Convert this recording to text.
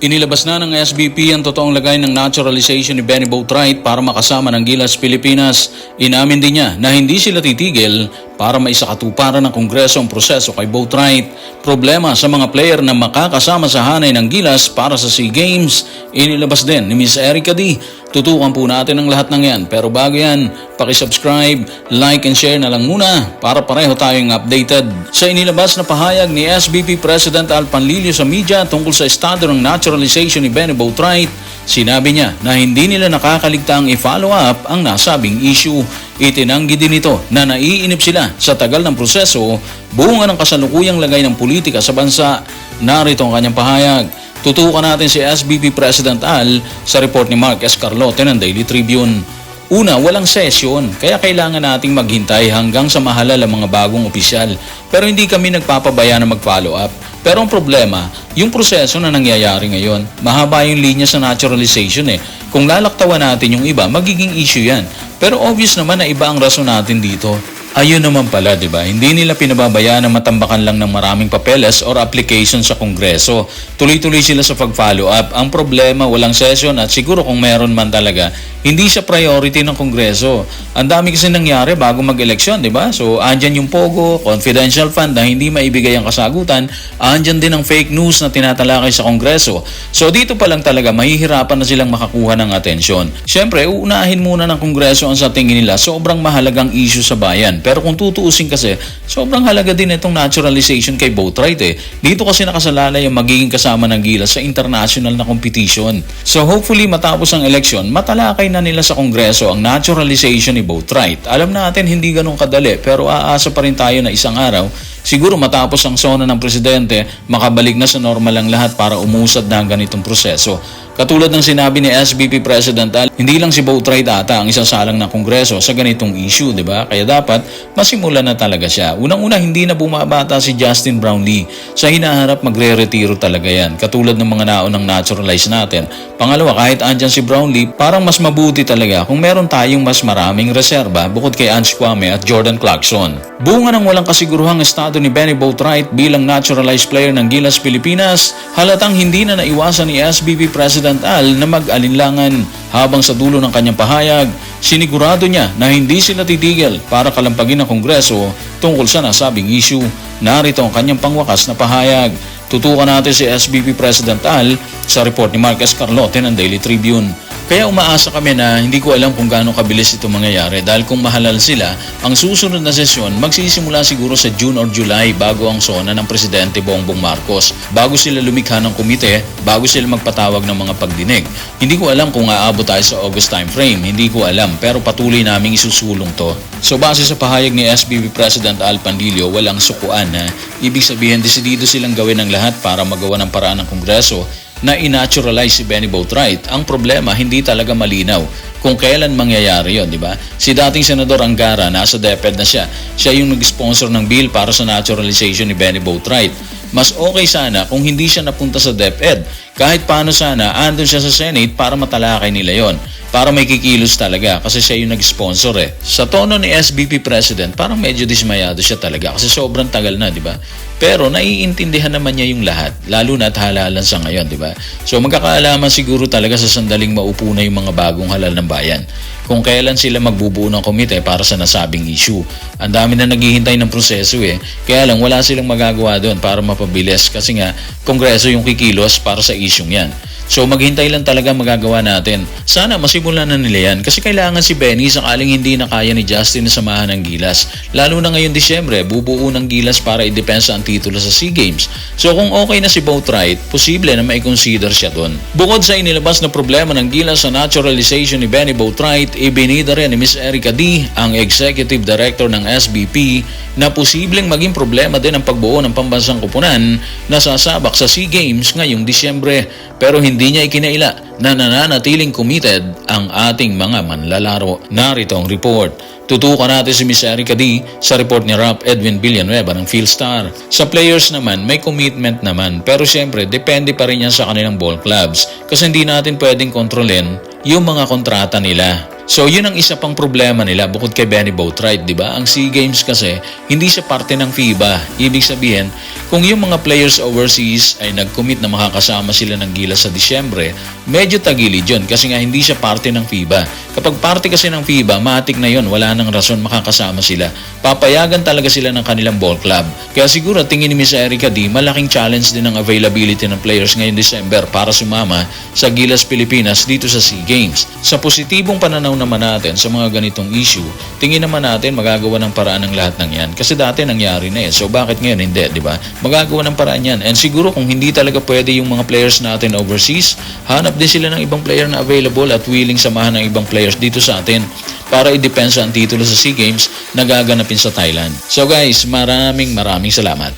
Inilabas na ng SBP ang totoong lagay ng naturalization ni Benny Boatwright para makasama ng Gilas Pilipinas. Inamin din niya na hindi sila titigil para maisakatuparan ng Kongreso ang proseso kay Boatwright. Problema sa mga player na makakasama sa hanay ng Gilas para sa SEA Games, inilabas din ni Ms. Erica D. Tutukan po natin ang lahat ng yan. Pero bago yan, pakisubscribe, like and share na lang muna para pareho tayong updated. Sa inilabas na pahayag ni SBP President Al Panlilio sa media tungkol sa estado ng naturalization ni Benny Boatwright, sinabi niya na hindi nila nakakaligtaang i-follow up ang nasabing issue. Itinanggi din ito na naiinip sila sa tagal ng proseso, bunga ng kasalukuyang lagay ng politika sa bansa. Narito ang kanyang pahayag. Tutukan natin si SBP President Al sa report ni Mark Escarlote ng Daily Tribune. Una, walang session, kaya kailangan nating maghintay hanggang sa mahalal ang mga bagong opisyal. Pero hindi kami nagpapabaya na mag-follow up. Pero ang problema, yung proseso na nangyayari ngayon, mahaba yung linya sa naturalization eh. Kung lalaktawan natin yung iba, magiging issue yan. Pero obvious naman na iba ang rason natin dito. Ayun naman pala, di ba? Hindi nila pinababayaan na matambakan lang ng maraming papeles or applications sa Kongreso. Tuloy-tuloy sila sa pag-follow up. Ang problema, walang session at siguro kung meron man talaga, hindi siya priority ng Kongreso. Ang dami kasi nangyari bago mag-eleksyon, di ba? So, andyan yung POGO, confidential fund na hindi maibigay ang kasagutan, andyan din ang fake news na tinatalakay sa Kongreso. So, dito pa lang talaga, mahihirapan na silang makakuha ng atensyon. Siyempre, uunahin muna ng Kongreso ang sa tingin nila sobrang mahalagang issue sa bayan. Pero kung tutuusin kasi, sobrang halaga din itong naturalization kay Boatwright eh. Dito kasi nakasalalay ang magiging kasama ng Gilas sa international na competition. So hopefully matapos ang eleksyon, matalakay na nila sa Kongreso ang naturalization ni Boatwright. Alam natin hindi ganun kadali, pero aasa pa rin tayo na isang araw, siguro matapos ang sona ng presidente, makabalik na sa normal ang lahat para umusad na ang ganitong proseso. Katulad ng sinabi ni SBP President Al, hindi lang si Boatwright ata ang isasalang ng Kongreso sa ganitong issue, di ba? Kaya dapat masimulan na talaga siya. Unang-una, hindi na bumabata si Justin Brownlee. Sa hinaharap, magre-retiro talaga yan. Katulad ng mga naunang naturalize natin. Pangalawa, kahit andyan si Brownlee, parang mas mabuti talaga kung meron tayong mas maraming reserba bukod kay Ange Kwame at Jordan Clarkson. Bunga ng walang kasiguruhang estado ni Benny Boatwright bilang naturalized player ng Gilas Pilipinas, halatang hindi na naiwasan ni SBP President Al na mag-alinlangan. Habang sa dulo ng kanyang pahayag, sinigurado niya na hindi sila titigil para kalampagin ng Kongreso tungkol sa nasabing issue. Narito ang kanyang pangwakas na pahayag. Tutukan natin si SBP President Al sa report ni Mark Escarlote ng Daily Tribune. Kaya umaasa kami na hindi ko alam kung gaano kabilis ito mangyayari dahil kung mahalal sila, ang susunod na sesyon magsisimula siguro sa June or July bago ang sona ng Presidente Bongbong Marcos. Bago sila lumikha ng komite, bago sila magpatawag ng mga pagdinig. Hindi ko alam kung aabot tayo sa August time frame, hindi ko alam pero patuloy naming isusulong to. So base sa pahayag ni SBP President Al Panlilio, walang sukuan na ibig sabihin desidido silang gawin ang lahat para magawa ng paraan ng Kongreso na inaturalize si Benny Boatwright. Ang problema, hindi talaga malinaw kung kailan mangyayari yon, di ba? Si dating Senador Angara, nasa DepEd na siya. Siya yung nag-sponsor ng bill para sa naturalization ni Benny Boatwright. Mas okay sana kung hindi siya napunta sa DepEd. Kahit paano sana, andun siya sa Senate para matalakay nila yon. Para may kikilos talaga kasi siya yung nag-sponsor eh. Sa tono ni SBP President, parang medyo dismayado siya talaga kasi sobrang tagal na, di ba? Pero naiintindihan naman niya yung lahat, lalo na't halalan sa ngayon, di ba? So magkakaalaman siguro talaga sa sandaling maupo na yung mga bagong halal ng bayan kung kailan sila magbubuo ng komite para sa nasabing issue. Ang dami na naghihintay ng proseso eh, kaya lang wala silang magagawa doon para mapabilis kasi nga Kongreso yung kikilos para sa isyung yan. So maghintay lang talaga magagawa natin. Sana masimulan na nila yan kasi kailangan si Benny sakaling hindi na kaya ni Justin na samahan ng Gilas. Lalo na ngayon Disyembre, bubuo ng Gilas para i-depensa ang titulo sa SEA Games. So kung okay na si Boatwright, posible na mai-consider siya doon. Bukod sa inilabas na problema ng Gilas sa naturalization ni Benny Boatwright, ibinida rin ni Ms. Erica D, ang Executive Director ng SBP, na posibleng maging problema din ang pagbuo ng pambansang kupunan na sasabak sa SEA Games ngayong Disyembre. Pero hindi niya ikinaila na nananatiling committed ang ating mga manlalaro. Narito ang report. Tutukan natin si Ms. Erica D sa report ni Rap Edwin Villanueva ng Philstar. Sa players naman, may commitment naman. Pero siyempre, depende pa rin yan sa kanilang ball clubs. Kasi hindi natin pwedeng kontrolin yung mga kontrata nila. So yun ang isa pang problema nila bukod kay Benny Boatwright, di ba? Ang SEA Games kasi hindi siya parte ng FIBA. Ibig sabihin, kung yung mga players overseas ay nag-commit na makakasama sila ng Gilas sa Disyembre, medyo tagilid yun kasi nga hindi siya parte ng FIBA. Kapag parte kasi ng FIBA, matik na yun, wala nang rason makakasama sila. Papayagan talaga sila ng kanilang ball club. Kaya siguro tingin ni Miss Erica D, malaking challenge din ang availability ng players ngayong December para sumama sa Gilas Pilipinas dito sa SEA Games. Sa positibong pananaw naman natin sa mga ganitong issue, tingin naman natin magagawa ng paraan ng lahat ng yan. Kasi dati nangyari na eh. So bakit ngayon hindi, di ba? Magagawa ng paraan yan. And siguro kung hindi talaga pwede yung mga players natin overseas, hanap din sila ng ibang player na available at willing samahan ng ibang players dito sa atin para i-depensa ang titulo sa SEA Games na gaganapin sa Thailand. So guys, maraming salamat.